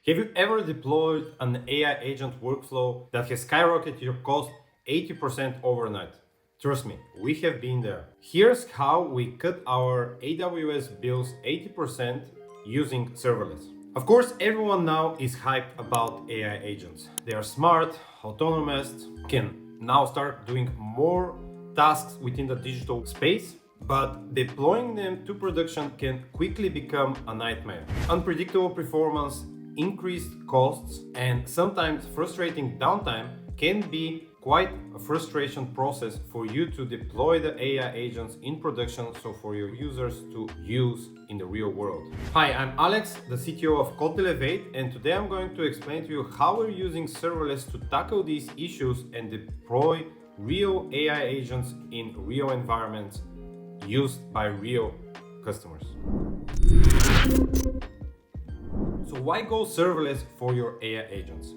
Have you ever deployed an AI agent workflow that has skyrocketed your cost 80% overnight? Trust me, we have been there. Here's how we cut our AWS bills 80% using serverless. Of course, everyone now is hyped about AI agents. They are smart, autonomous, can now start doing more tasks within the digital space, but deploying them to production can quickly become a nightmare. Unpredictable performance, increased costs, and sometimes frustrating downtime can be quite a frustration process for you to deploy the AI agents in production, so for your users to use in the real world. Hi, I'm Alex, the CTO of Codelevate, and today I'm going to explain to you how we're using serverless to tackle these issues and deploy real AI agents in real environments used by real customers. So why go serverless for your AI agents?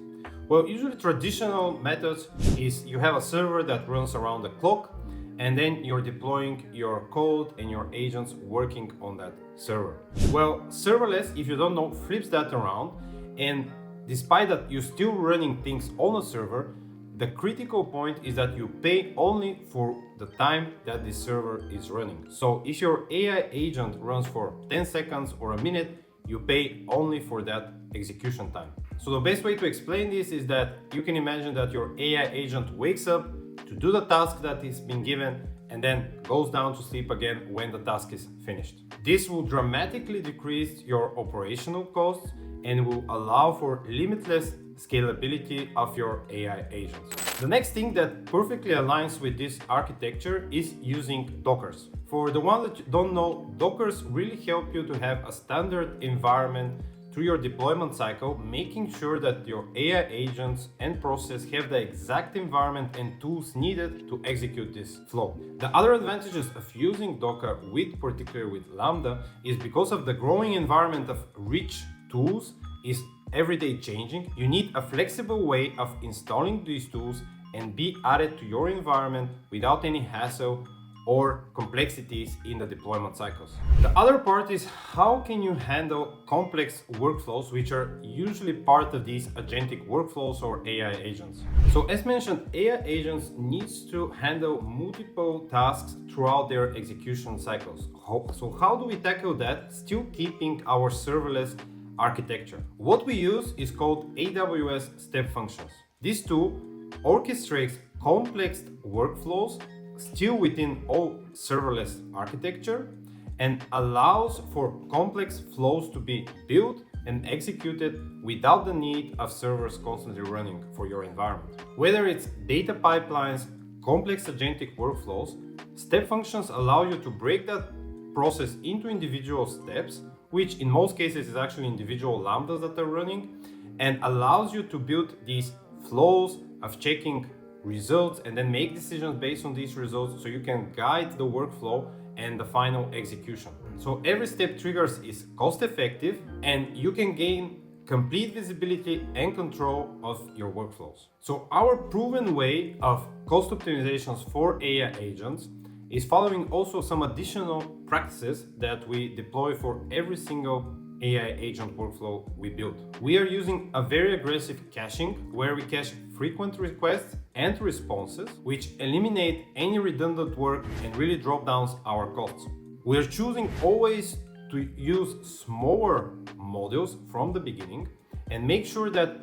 Well, usually traditional methods is you have a server that runs around the clock, and then you're deploying your code and your agents working on that server. Well, serverless, if you don't know, flips that around, and despite that you're still running things on a server, the critical point is that you pay only for the time that the server is running. So if your AI agent runs for 10 seconds or a minute, you pay only for that execution time. So the best way to explain this is that you can imagine that your AI agent wakes up to do the task that is being given and then goes down to sleep again when the task is finished. This will dramatically decrease your operational costs and will allow for limitless scalability of your AI agents. The next thing that perfectly aligns with this architecture is using Dockers. For the ones that don't know, Dockers really help you to have a standard environment through your deployment cycle, making sure that your AI agents and process have the exact environment and tools needed to execute this flow. The other advantages of using Docker, particularly with Lambda, is because of the growing environment of rich tools is every day changing. You need a flexible way of installing these tools and be added to your environment without any hassle or complexities in the deployment cycles. The other part is how can you handle complex workflows, which are usually part of these agentic workflows or AI agents. So as mentioned, AI agents needs to handle multiple tasks throughout their execution cycles. So how do we tackle that, still keeping our serverless architecture? What we use is called AWS Step Functions. This tool orchestrates complex workflows still within all serverless architecture and allows for complex flows to be built and executed without the need of servers constantly running for your environment. Whether it's data pipelines, complex agentic workflows, step functions allow you to break that process into individual steps, which in most cases is actually individual lambdas that are running, and allows you to build these flows of checking results and then make decisions based on these results so you can guide the workflow and the final execution. So every step triggers is cost effective and you can gain complete visibility and control of your workflows. So our proven way of cost optimizations for AI agents is following also some additional practices that we deploy for every single AI agent workflow we build. We are using a very aggressive caching where we cache frequent requests and responses, which eliminate any redundant work and really drop down our costs. We are choosing always to use smaller models from the beginning and make sure that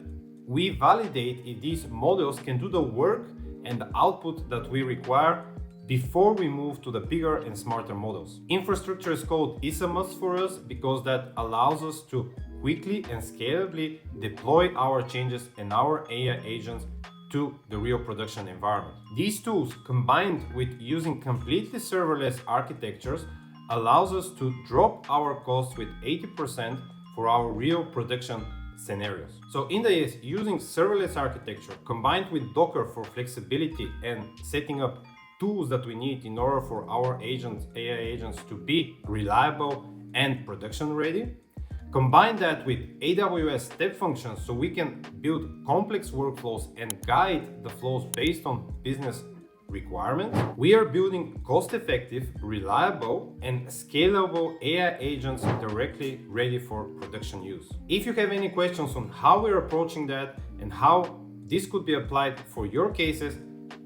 we validate if these models can do the work and the output that we require before we move to the bigger and smarter models. Infrastructure as code is a must for us because that allows us to quickly and scalably deploy our changes and our AI agents to the real production environment. These tools, combined with using completely serverless architectures, allows us to drop our costs with 80% for our real production scenarios. So in the end, using serverless architecture combined with Docker for flexibility and setting up tools that we need in order for our agents, AI agents, to be reliable and production ready. Combine that with AWS Step Functions so we can build complex workflows and guide the flows based on business requirement, we are building cost-effective, reliable, and scalable AI agents directly ready for production use. If you have any questions on how we're approaching that and how this could be applied for your cases,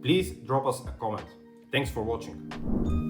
please drop us a comment. Thanks for watching.